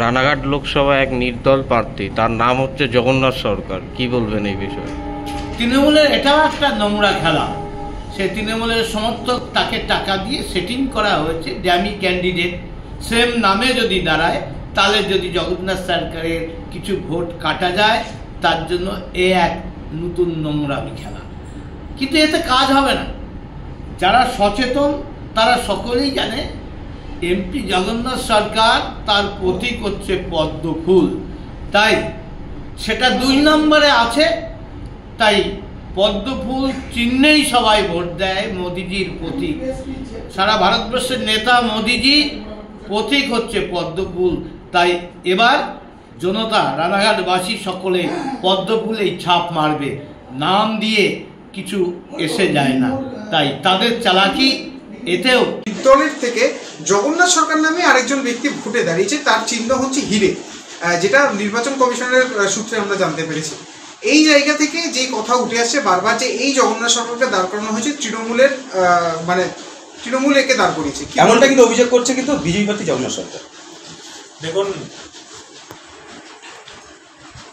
রানাঘাট লোকসভা এক নির্দল প্রার্থী, তার নাম হচ্ছে জগন্নাথ সরকার, কি বলবেন এই বিষয়ে? তৃণমূলের এটাও একটা নোংরা খেলা। সে তৃণমূলের সমর্থক, তাকে টাকা দিয়ে সেটিং করা হয়েছে ড্যামি ক্যান্ডিডেট সেম নামে যদি দাঁড়ায়, তাহলে যদি জগন্নাথ সরকারের কিছু ভোট কাটা যায়, তার জন্য এক নতুন নোংরামি খেলা। কিন্তু এতে কাজ হবে না। যারা সচেতন তারা সকলেই জানে এমপি জগন্নাথ সরকার, তার প্রতীক হচ্ছে পদ্ম ফুল, তাই সেটা 2 নম্বরে আছে। তাই পদ্ম ফুল চিহ্নেই সবাই ভোট দেয়। মোদিজির প্রতীক, সারা ভারতবর্ষের নেতা মোদিজি প্রতীক হচ্ছে পদ্ম ফুল। তাই এবার জনতা, রানাঘাটবাসী সকলে পদ্ম ফুলেই ছাপ মারবে। নাম দিয়ে কিছু এসে যায় না, তাই তাদের চালাকি। এতেও দলের থেকে জগন্নাথ সরকার নামে আরেকজন ব্যক্তি ভোটে দাঁড়িয়েছে, তার চিহ্ন হচ্ছে হিরে, যেটা নির্বাচন কমিশনের সূত্রে আমরা জানতে পেরেছি। এই জায়গা থেকে যে কথা উঠে আসছে বারবার, যে এই জগন্নাথ সরকারকে দাঁড় করানো হয়েছে তৃণমূলের, মানে তৃণমূল একে দাঁড় করিয়েছে, এমনটা কিন্তু অভিযোগ করছে কিন্তু বিজেপি প্রার্থী জগন্নাথ সরকার। দেখুন,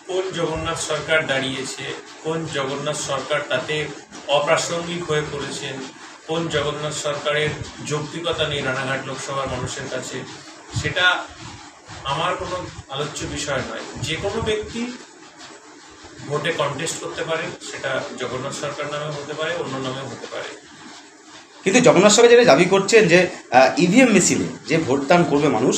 কোন জগন্নাথ সরকার দাঁড়িয়েছে, কোন জগন্নাথ সরকার তাতে অপ্রাসঙ্গিক হয়ে পড়েছেন, কোন জগন্নাথ সরকারের যৌক্তিকতা নেই রানাঘাট লোকসভার মানুষের কাছে, সেটা আমার কোনো আলোচ্য বিষয় নয়। যে কোনো ব্যক্তি ভোটে কন্টেস্ট করতে পারে, সেটা জগন্নাথ সরকার নামে হতে পারে, অন্য নামেও হতে পারে। কিন্তু জগন্নাথ সরকার যেটা দাবি করছেন যে ইভিএম মেশিনে যে ভোটদান করবে মানুষ,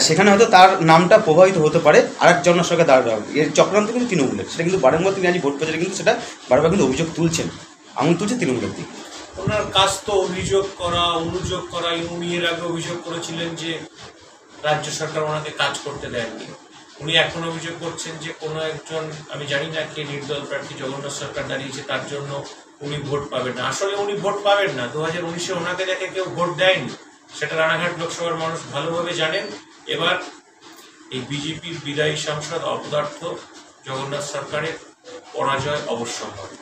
সেখানে হয়তো তার নামটা প্রভাবিত হতে পারে আরেক জগন্নাথ সরকার দাঁড়াবে। এর চক্রান্ত কিন্তু তৃণমূলের, সেটা কিন্তু বারংবার তিনি আজ ভোট প্রচারে কিন্তু সেটা বারবার কিন্তু অভিযোগ তুলছেন, আঙুল তুলছে তৃণমূলের দিক। ওনার কাজ তো অভিযোগ করা, অনুযোগ করা। উনি এর আগে অভিযোগ করেছিলেন যে রাজ্য সরকার ওনাকে কাজ করতে দেয়নি। উনি এখন অভিযোগ করছেন যে কোনো একজন, আমি জানি না কে নির্দল প্রার্থী জগন্নাথ সরকার দাঁড়িয়েছে, তার জন্য উনি ভোট পাবেন না। আসলে উনি ভোট পাবেন না। 2019-এ ওনাকে দেখে কেউ ভোট দেয়নি, সেটা রানাঘাট লোকসভার মানুষ ভালোভাবে জানেন। এবার এই বিজেপির বিদায়ী সাংসদ অপদার্থ জগন্নাথ সরকারের পরাজয় অবশ্যম্ভাবী।